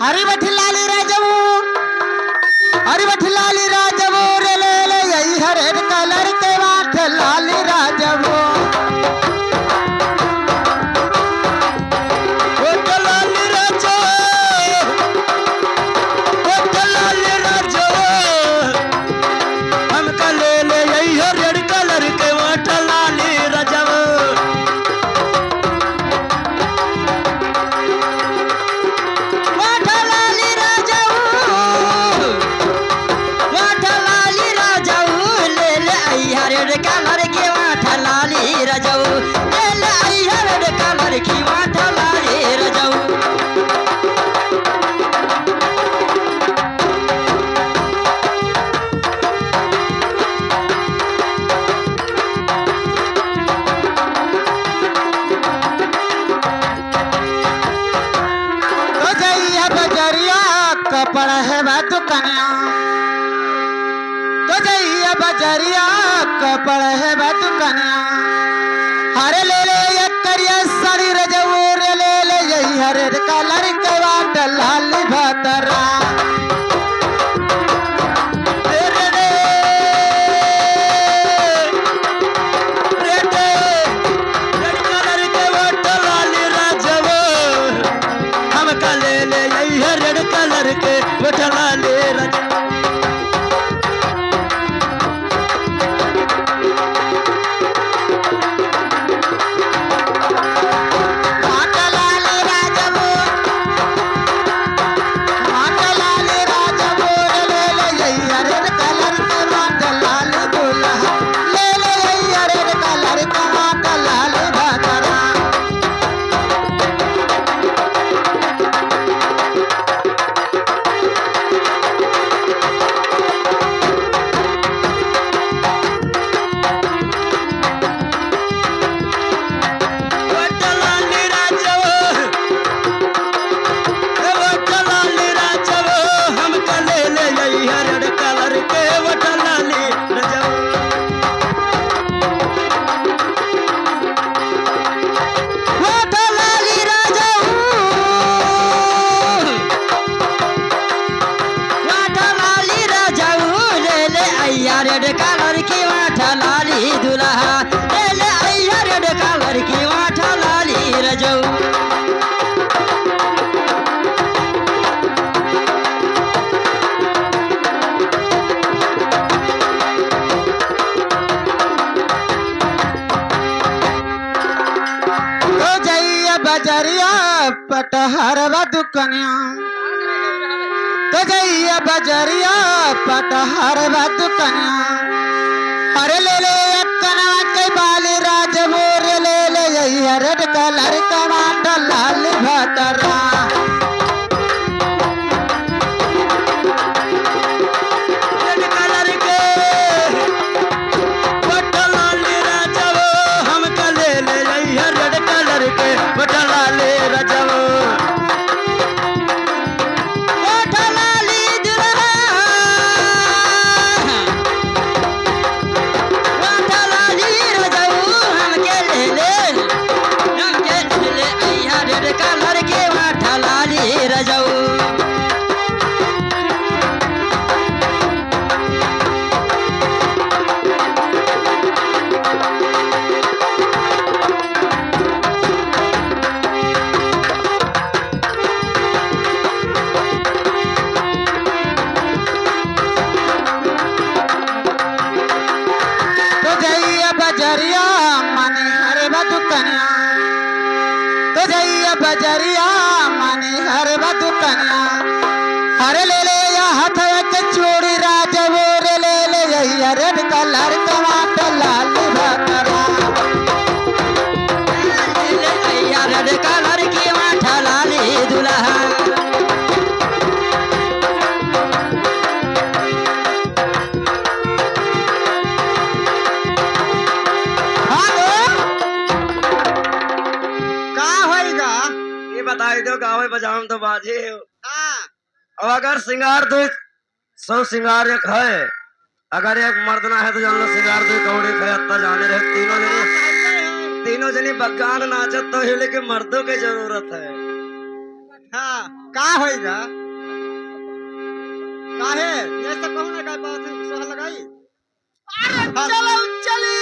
हरी बठलाली राजवू हरी बठलाली राजवू रे ले ले यही हरे कलर के वाठ लाली राजवू कपड़ है दुकनिया तो जइया बजरिया कपड़ है दुकनिया हरे ले ले एक करिया साड़ी रजऊ रे ले ले यही हरे कलर के वाट लाल भतरा रेड कलर की वाठा लाली दुल्हा ले ले आइया रेड कलर की वाठा लाली रजऊ तो जइया बजरिया पटहर दुकनिया तो जइया बजरिया पटहर दुकनिया अरे ले ले कना के बाली राजवो रे ले ले यही रेड कलर का वाट लाल भतरा रेड कलर के वाट लाल राजवो हम का ले ले यही रेड कलर के वाट लाल राजवो बजरिया माने हरे दुकनिया तो जइया बजरिया माने हरे दुकनिया हरे ले ले या हाथ के चूड़ी राजवो रे ले ले यही रेड कलर का वाट लाल भतरा ले ले यही रेड कलर की वाट लाली दुल्हा बताई दो गावे बजाम तो बाजे और अगर सिंगार दो सौ सिंगार एक है अगर एक मर्द ना है तो जान लो सिंगार दो कौड़ी खत्ता जाने रहे तीनों जनी बगान नाचत तो हिले के मर्दों की जरूरत है। हाँ का होइगा काहे ये सब कहूं ना का बात सोहल लगाई अरे चलो चली